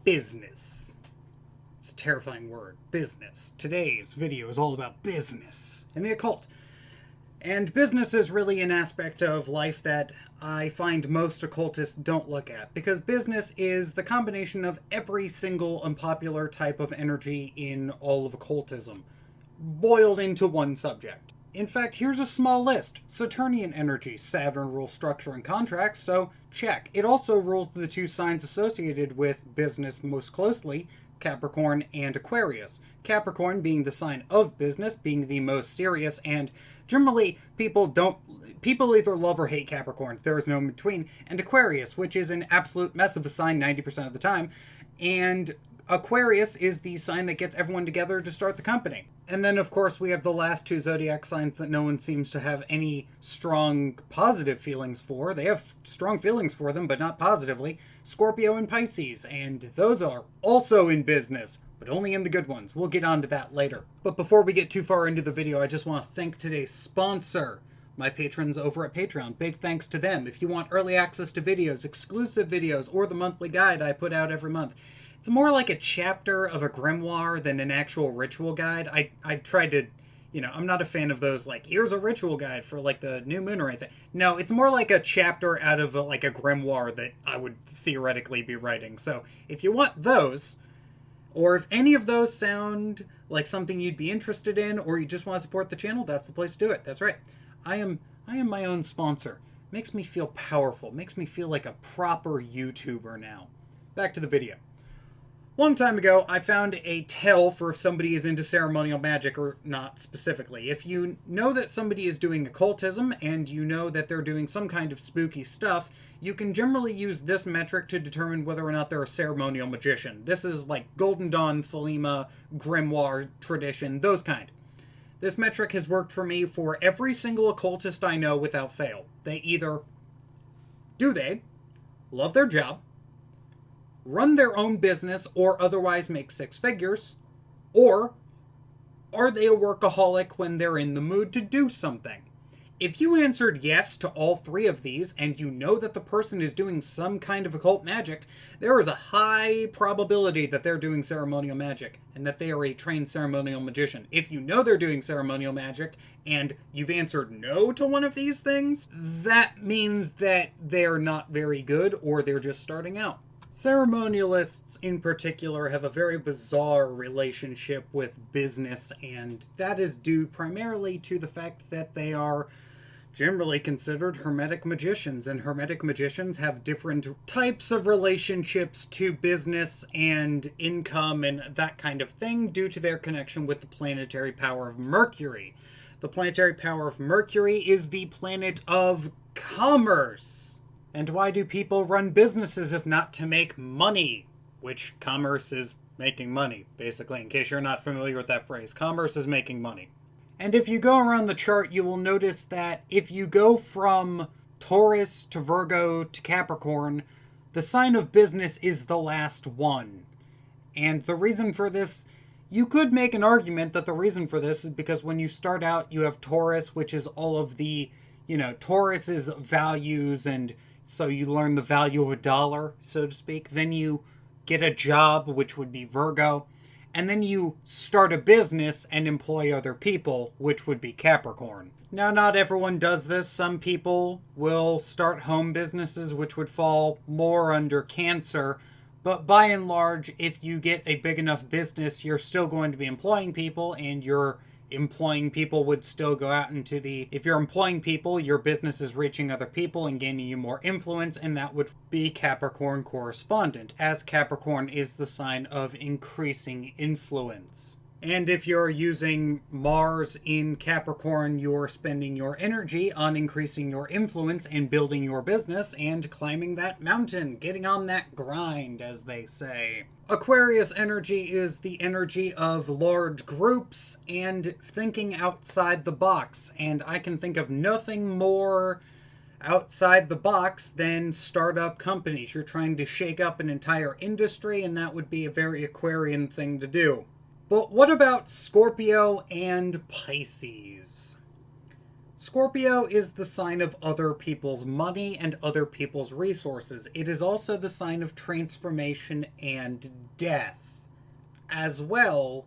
business. It's a terrifying word, business. Today's video is all about business and the occult. And business is really an aspect of life that I find most occultists don't look at, because business is the combination of every single unpopular type of energy in all of occultism, boiled into one subject. In fact, here's a small list. Saturnian energy. Saturn rules structure and contracts, so check. It also rules the two signs associated with business most closely, Capricorn and Aquarius. Capricorn being the sign of business, being the most serious, and generally people either love or hate Capricorns. There is no in between. And Aquarius, which is an absolute mess of a sign 90% of the time, and Aquarius is the sign that gets everyone together to start the company. And then, of course, we have the last two zodiac signs that no one seems to have any strong positive feelings for. They have strong feelings for them, but not positively. Scorpio and Pisces, and those are also in business, but only in the good ones. We'll get onto that later. But before we get too far into the video, I just want to thank today's sponsor, my patrons over at Patreon. Big thanks to them. If you want early access to videos, exclusive videos, or the monthly guide I put out every month, it's more like a chapter of a grimoire than an actual ritual guide. I tried to, I'm not a fan of those, like, here's a ritual guide for, like, the new moon or anything. No, it's more like a chapter out of, a grimoire that I would theoretically be writing. So, if you want those, or if any of those sound like something you'd be interested in, or you just want to support the channel, that's the place to do it. That's right. I am my own sponsor. Makes me feel powerful. Makes me feel like a proper YouTuber now. Back to the video. Long time ago, I found a tell for if somebody is into ceremonial magic or not specifically. If you know that somebody is doing occultism and you know that they're doing some kind of spooky stuff, you can generally use this metric to determine whether or not they're a ceremonial magician. This is like Golden Dawn, Thelema, Grimoire tradition, those kind. This metric has worked for me for every single occultist I know without fail. They either love their job, run their own business, or otherwise make six figures, or are they a workaholic when they're in the mood to do something? If you answered yes to all three of these, and you know that the person is doing some kind of occult magic, there is a high probability that they're doing ceremonial magic, and that they are a trained ceremonial magician. If you know they're doing ceremonial magic, and you've answered no to one of these things, that means that they're not very good, or they're just starting out. Ceremonialists, in particular, have a very bizarre relationship with business, and that is due primarily to the fact that they are generally considered hermetic magicians, and hermetic magicians have different types of relationships to business and income and that kind of thing due to their connection with the planetary power of Mercury. The planetary power of Mercury is the planet of commerce. And why do people run businesses if not to make money? Which commerce is making money, basically, in case you're not familiar with that phrase. Commerce is making money. And if you go around the chart, you will notice that if you go from Taurus to Virgo to Capricorn, the sign of business is the last one. And the reason for this, you could make an argument that the reason for this is because when you start out, you have Taurus, which is all of the, Taurus's values, and so you learn the value of a dollar, so to speak. Then you get a job, which would be Virgo. And then you start a business and employ other people, which would be Capricorn. Now, not everyone does this. Some people will start home businesses, which would fall more under Cancer. But by and large, if you get a big enough business, you're still going to be employing people, and your employing people would still go out into if you're employing people, your business is reaching other people and gaining you more influence, and that would be Capricorn correspondent, as Capricorn is the sign of increasing influence. And if you're using Mars in Capricorn, you're spending your energy on increasing your influence and building your business and climbing that mountain, getting on that grind, as they say. Aquarius energy is the energy of large groups and thinking outside the box, and I can think of nothing more outside the box than startup companies. You're trying to shake up an entire industry, and that would be a very Aquarian thing to do. But what about Scorpio and Pisces? Scorpio is the sign of other people's money and other people's resources. It is also the sign of transformation and death, as well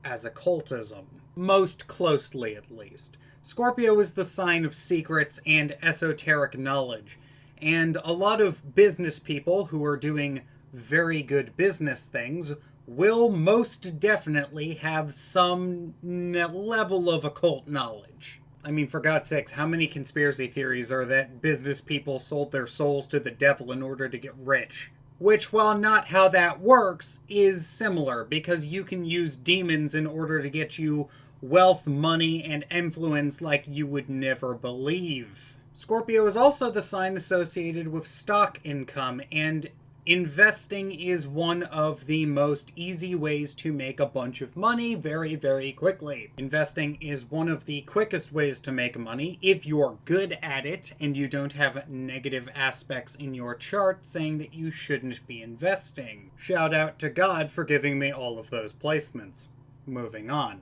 as occultism. Most closely, at least. Scorpio is the sign of secrets and esoteric knowledge. And a lot of business people who are doing very good business things will most definitely have some level of occult knowledge. I mean, for God's sakes, how many conspiracy theories are that business people sold their souls to the devil in order to get rich? Which, while not how that works, is similar, because you can use demons in order to get you wealth, money, and influence like you would never believe. Scorpio is also the sign associated with stock income, and investing is one of the most easy ways to make a bunch of money very, very quickly. Investing is one of the quickest ways to make money if you're good at it and you don't have negative aspects in your chart saying that you shouldn't be investing. Shout out to God for giving me all of those placements. Moving on.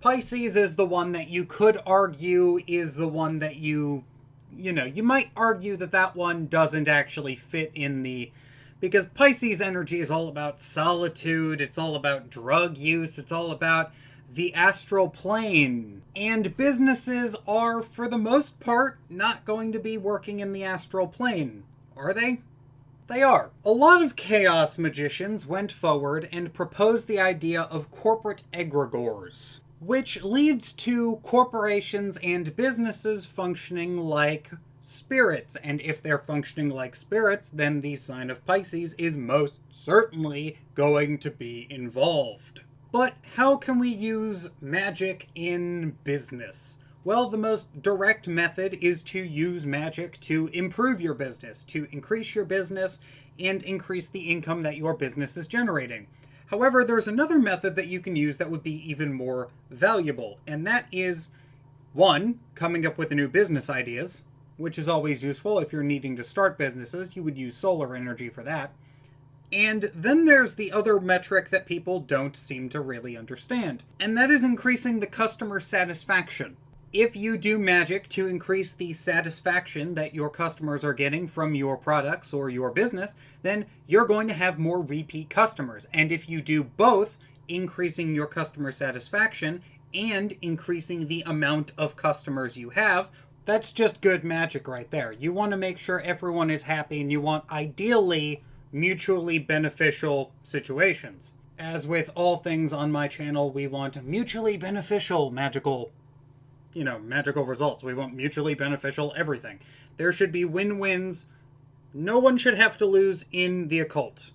Pisces is the one that you could argue is the one that you might argue that one doesn't actually fit in the... Because Pisces energy is all about solitude, it's all about drug use, it's all about the astral plane. And businesses are, for the most part, not going to be working in the astral plane. Are they? They are. A lot of chaos magicians went forward and proposed the idea of corporate egregores, which leads to corporations and businesses functioning like spirits, and if they're functioning like spirits, then the sign of Pisces is most certainly going to be involved. But how can we use magic in business? Well, the most direct method is to use magic to improve your business, to increase your business, and increase the income that your business is generating. However, there's another method that you can use that would be even more valuable, and that is, 1, coming up with new business ideas, which is always useful. If you're needing to start businesses, you would use solar energy for that. And then there's the other metric that people don't seem to really understand, and that is increasing the customer satisfaction. If you do magic to increase the satisfaction that your customers are getting from your products or your business, then you're going to have more repeat customers. And if you do both, increasing your customer satisfaction and increasing the amount of customers you have, that's just good magic right there. You want to make sure everyone is happy, and you want, ideally, mutually beneficial situations. As with all things on my channel, we want mutually beneficial magical results. We want mutually beneficial everything. There should be win-wins. No one should have to lose in the occult.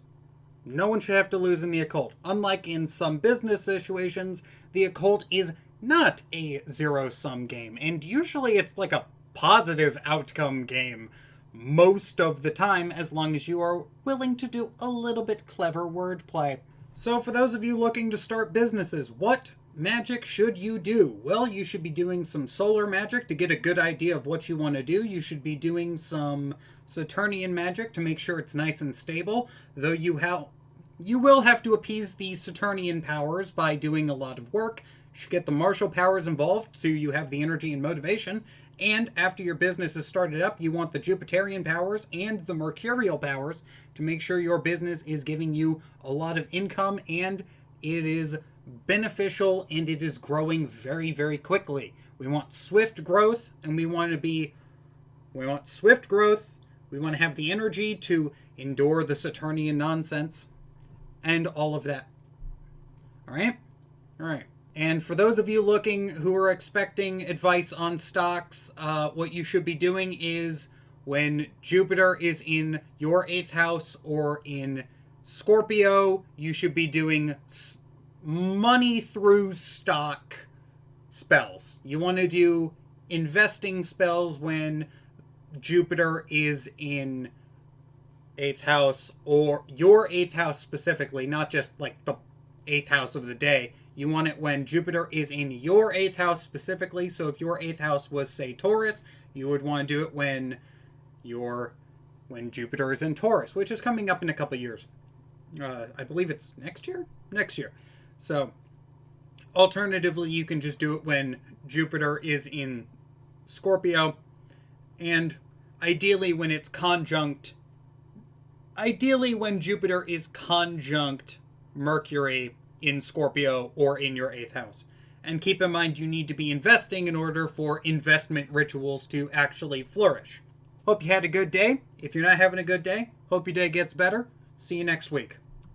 No one should have to lose in the occult. Unlike in some business situations, the occult is not a zero-sum game, and usually it's like a positive outcome game most of the time, as long as you are willing to do a little bit clever wordplay. So for those of you looking to start businesses, what magic should you do? Well, you should be doing some solar magic to get a good idea of what you want to do. You should be doing some Saturnian magic to make sure it's nice and stable, though you will have to appease the Saturnian powers by doing a lot of work. You should get the martial powers involved so you have the energy and motivation. And after your business is started up, you want the Jupiterian powers and the Mercurial powers to make sure your business is giving you a lot of income and it is beneficial and it is growing very, very quickly. We want swift growth, and we want swift growth. We want to have the energy to endure the Saturnian nonsense and all of that. All right. And for those of you who are expecting advice on stocks, what you should be doing is, when Jupiter is in your 8th house or in Scorpio, you should be doing money through stock spells. You want to do investing spells when Jupiter is in 8th house, or your 8th house specifically, not just like the 8th house of the day. You want it when Jupiter is in your 8th house specifically. So if your 8th house was, say, Taurus, you would want to do it when Jupiter is in Taurus, which is coming up in a couple of years. I believe it's next year? Next year. So alternatively, you can just do it when Jupiter is in Scorpio, and ideally when Jupiter is conjunct Mercury in Scorpio or in your 8th house. And keep in mind, you need to be investing in order for investment rituals to actually flourish. Hope you had a good day. If you're not having a good day, hope your day gets better. See you next week.